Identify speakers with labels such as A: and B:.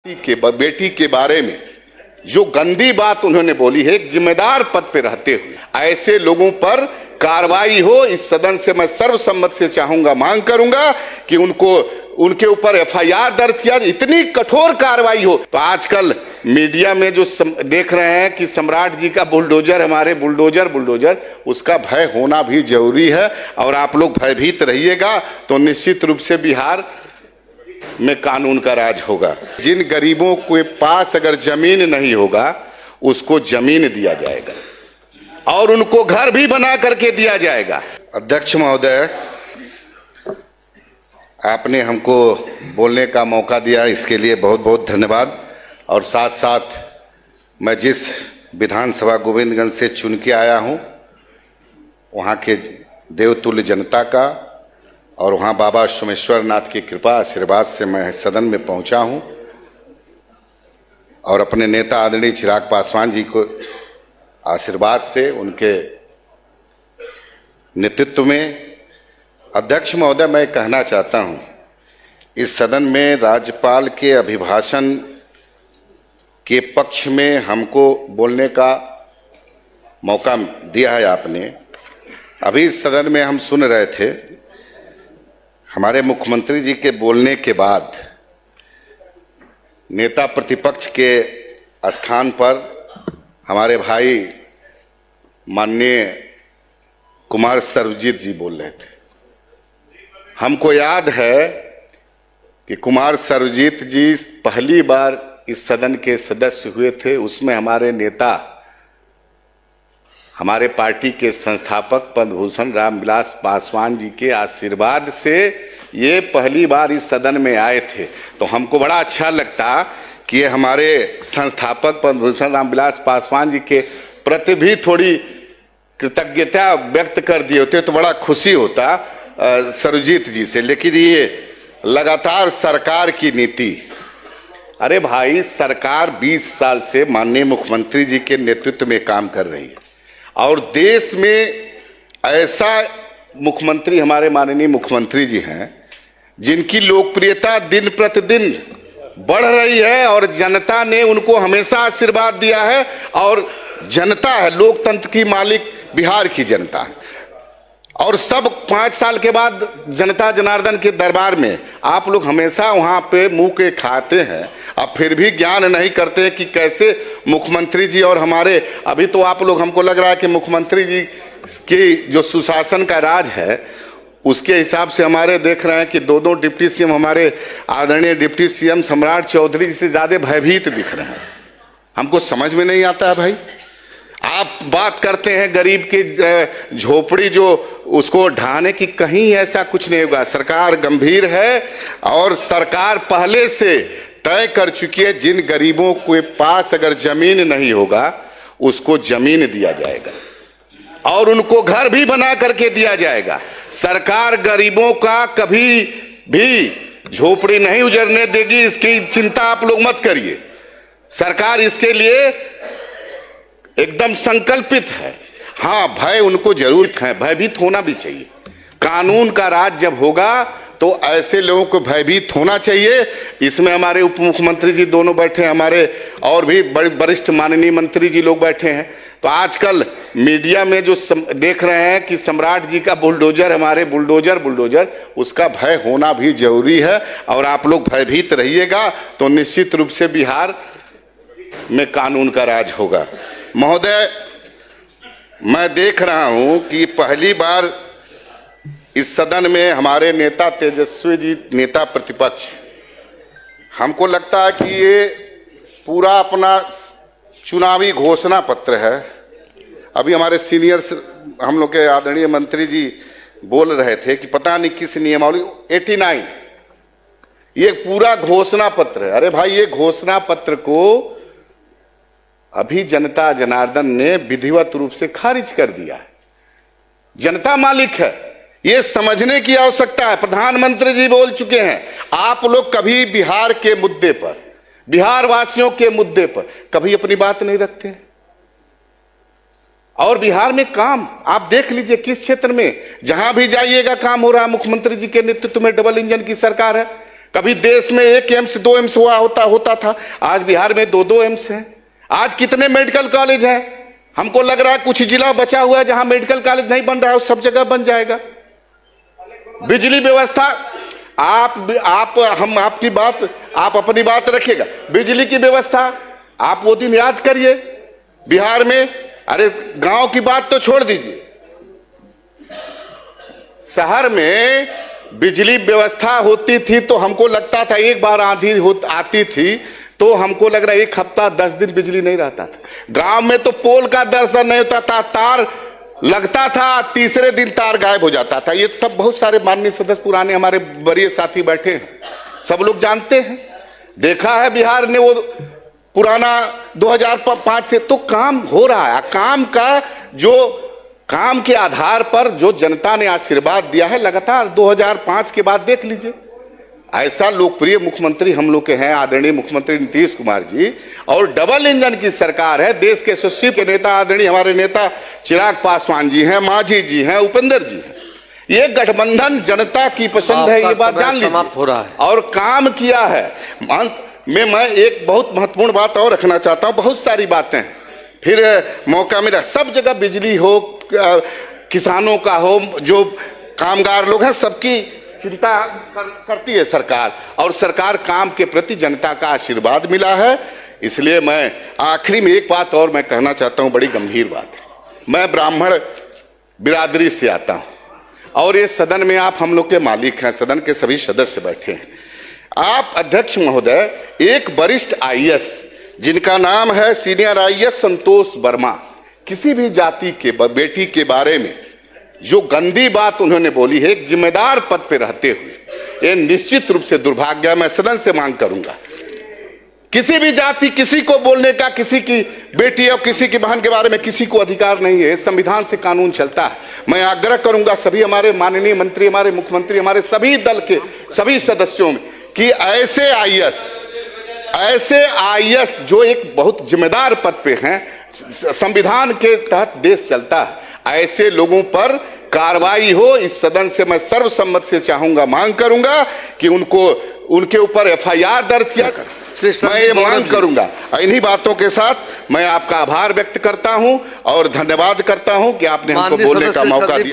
A: बेटी के बारे में जो गंदी बात उन्होंने बोली है, एक जिम्मेदार पद पे रहते हुए ऐसे लोगों पर कार्रवाई हो। इस सदन से मैं सर्वसम्मति से चाहूंगा, मांग करूंगा कि उनके ऊपर एफआईआर दर्ज किया, इतनी कठोर कार्रवाई हो। तो आजकल मीडिया में जो देख रहे हैं कि सम्राट जी का बुलडोजर, हमारे बुलडोजर, उसका भय होना भी जरूरी है। और आप लोग भयभीत रहिएगा तो निश्चित रूप से बिहार में कानून का राज होगा। जिन गरीबों के पास अगर जमीन नहीं होगा उसको जमीन दिया जाएगा और उनको घर भी बना करके दिया जाएगा। अध्यक्ष महोदय, आपने हमको बोलने का मौका दिया, इसके लिए बहुत बहुत धन्यवाद। और साथ साथ मैं जिस विधानसभा गोविंदगंज से चुन के आया हूं, वहां के देवतुल्य जनता का और वहाँ बाबा सोमेश्वर नाथ की कृपा आशीर्वाद से मैं सदन में पहुँचा हूँ और अपने नेता आदरणीय चिराग पासवान जी को आशीर्वाद से, उनके नेतृत्व में। अध्यक्ष महोदय, मैं कहना चाहता हूँ, इस सदन में राज्यपाल के अभिभाषण के पक्ष में हमको बोलने का मौका दिया है आपने। अभी इस सदन में हम सुन रहे थे, हमारे मुख्यमंत्री जी के बोलने के बाद नेता प्रतिपक्ष के स्थान पर हमारे भाई माननीय कुमार सर्वजीत जी बोल रहे थे। हमको याद है कि कुमार सर्वजीत जी पहली बार इस सदन के सदस्य हुए थे, उसमें हमारे नेता, हमारे पार्टी के संस्थापक पद्म भूषण रामविलास पासवान जी के आशीर्वाद से ये पहली बार इस सदन में आए थे। तो हमको बड़ा अच्छा लगता कि ये हमारे संस्थापक पद्म भूषण रामविलास पासवान जी के प्रति भी थोड़ी कृतज्ञता व्यक्त कर दिए होते तो बड़ा खुशी होता सर्वजीत जी से। लेकिन ये लगातार सरकार की नीति, अरे भाई, सरकार 20 साल से माननीय मुख्यमंत्री जी के नेतृत्व में काम कर रही है और देश में ऐसा मुख्यमंत्री हमारे माननीय मुख्यमंत्री जी हैं जिनकी लोकप्रियता दिन प्रतिदिन बढ़ रही है और जनता ने उनको हमेशा आशीर्वाद दिया है। और जनता है, लोकतंत्र की मालिक बिहार की जनता है। और सब 5 साल के बाद जनता जनार्दन के दरबार में आप लोग हमेशा वहां पे मुंह के खाते हैं, अब फिर भी ज्ञान नहीं करते कि कैसे मुख्यमंत्री जी और हमारे, अभी तो आप लोग, हमको लग रहा है कि मुख्यमंत्री जी की जो सुशासन का राज है उसके हिसाब से हमारे देख रहे हैं कि दो डिप्टी सीएम, हमारे आदरणीय डिप्टी सीएम सम्राट चौधरी जी से ज्यादा भयभीत दिख रहे हैं। हमको समझ में नहीं आता है भाई। आप बात करते हैं गरीब की झोपड़ी जो उसको ढाने की, कहीं ऐसा कुछ नहीं होगा। सरकार गंभीर है और सरकार पहले से तय कर चुकी है, जिन गरीबों के पास अगर जमीन नहीं होगा उसको जमीन दिया जाएगा और उनको घर भी बना करके दिया जाएगा। सरकार गरीबों का कभी भी झोपड़ी नहीं उजड़ने देगी, इसकी चिंता आप लोग मत करिए। सरकार इसके लिए एकदम संकल्पित है। हाँ, भय उनको जरूर है, भयभीत होना भी चाहिए। कानून का राज जब होगा तो ऐसे लोगों को भयभीत होना चाहिए। इसमें हमारे उप मुख्यमंत्री जी दोनों बैठे हैं, हमारे और भी बड़े वरिष्ठ माननीय मंत्री जी लोग बैठे हैं। तो आजकल मीडिया में जो देख रहे हैं कि सम्राट जी का बुलडोजर, हमारे बुलडोजर, उसका भय होना भी जरूरी है। और आप लोग भयभीत रहिएगा तो निश्चित रूप से बिहार में कानून का राज होगा। महोदय, मैं देख रहा हूं कि पहली बार इस सदन में हमारे नेता तेजस्वी जी, नेता प्रतिपक्ष, हमको लगता है कि ये पूरा अपना चुनावी घोषणा पत्र है। अभी हमारे सीनियर हम लोग के आदरणीय मंत्री जी बोल रहे थे कि पता नहीं किस नियमावली 89, ये पूरा घोषणा पत्र है। अरे भाई, ये घोषणा पत्र को अभी जनता जनार्दन ने विधिवत रूप से खारिज कर दिया है। जनता मालिक है, ये समझने की आवश्यकता है। प्रधानमंत्री जी बोल चुके हैं, आप लोग कभी बिहार के मुद्दे पर, बिहार वासियों के मुद्दे पर कभी अपनी बात नहीं रखते। और बिहार में काम आप देख लीजिए, किस क्षेत्र में जहां भी जाइएगा काम हो रहा है। मुख्यमंत्री जी के नेतृत्व में डबल इंजन की सरकार है। कभी देश में 1 एम्स 2 एम्स होता था, आज बिहार में 2 एम्स हैं। आज कितने मेडिकल कॉलेज हैं? हमको लग रहा है कुछ जिला बचा हुआ है जहां मेडिकल कॉलेज नहीं बन रहा है, सब जगह बन जाएगा। बिजली व्यवस्था, हम आपकी बात, आप अपनी बात रखिएगा। बिजली की व्यवस्था आप वो दिन याद करिए बिहार में, अरे गांव की बात तो छोड़ दीजिए, शहर में बिजली व्यवस्था होती थी तो हमको लगता था एक बार आंधी आती थी तो हमको लग रहा है 1 हफ्ता 10 दिन बिजली नहीं रहता था। गांव में तो पोल का दर्शन नहीं होता था, तार लगता था, तीसरे दिन तार गायब हो जाता था। ये सब बहुत सारे माननीय सदस्य पुराने हमारे वरीय साथी बैठे हैं, सब लोग जानते हैं, देखा है बिहार ने वो पुराना 2005 से तो काम हो रहा है। काम के आधार पर जो जनता ने आशीर्वाद दिया है लगातार 2005 के बाद देख लीजिए, ऐसा लोकप्रिय मुख्यमंत्री हम लोग के हैं आदरणीय मुख्यमंत्री नीतीश कुमार जी, और डबल इंजन की सरकार है। देश के यशस्वी के नेता आदरणीय हमारे नेता चिराग पासवान जी हैं, मांझी जी हैं, उपेंद्र जी हैं। ये गठबंधन जनता की पसंद है, ये बात जान लीजिए, और काम किया है। अंत में मैं एक बहुत महत्वपूर्ण बात और रखना चाहता हूं, बहुत सारी बातें फिर मौका मिला, सब जगह बिजली हो, किसानों का हो, जो कामगार लोग हैं सबकी चिंता करती है सरकार, और सरकार काम के प्रति जनता का आशीर्वाद मिला है। इसलिए मैं आखिरी में एक बात और मैं कहना चाहता हूं, बड़ी गंभीर बात है। मैं ब्राह्मण बिरादरी से आता हूं और ये सदन में आप हम लोग के मालिक हैं, सदन के सभी सदस्य बैठे हैं। आप अध्यक्ष महोदय एक वरिष्ठ आईएएस जिनका नाम है सीनियर आईएएस संतोष वर्मा, किसी भी जाति के बेटी के बारे में जो गंदी बात उन्होंने बोली है एक जिम्मेदार पद पे रहते हुए, ये निश्चित रूप से दुर्भाग्य है। मैं सदन से मांग करूंगा, किसी भी जाति किसी को बोलने का, किसी की बेटी और किसी की बहन के बारे में किसी को अधिकार नहीं है, संविधान से कानून चलता है। मैं आग्रह करूंगा सभी हमारे माननीय मंत्री, हमारे मुख्यमंत्री, हमारे सभी दल के सभी सदस्यों में कि ऐसे आईएएस जो एक बहुत जिम्मेदार पद पे हैं, संविधान के तहत देश चलता है, ऐसे लोगों पर कार्रवाई हो। इस सदन से मैं सर्वसम्मति से चाहूंगा, मांग करूंगा कि उनके ऊपर एफआईआर दर्ज किया कर, मैं ये मांग करूंगा। इन्हीं बातों के साथ मैं आपका आभार व्यक्त करता हूं और धन्यवाद करता हूं कि आपने हमको बोलने का मौका दिया।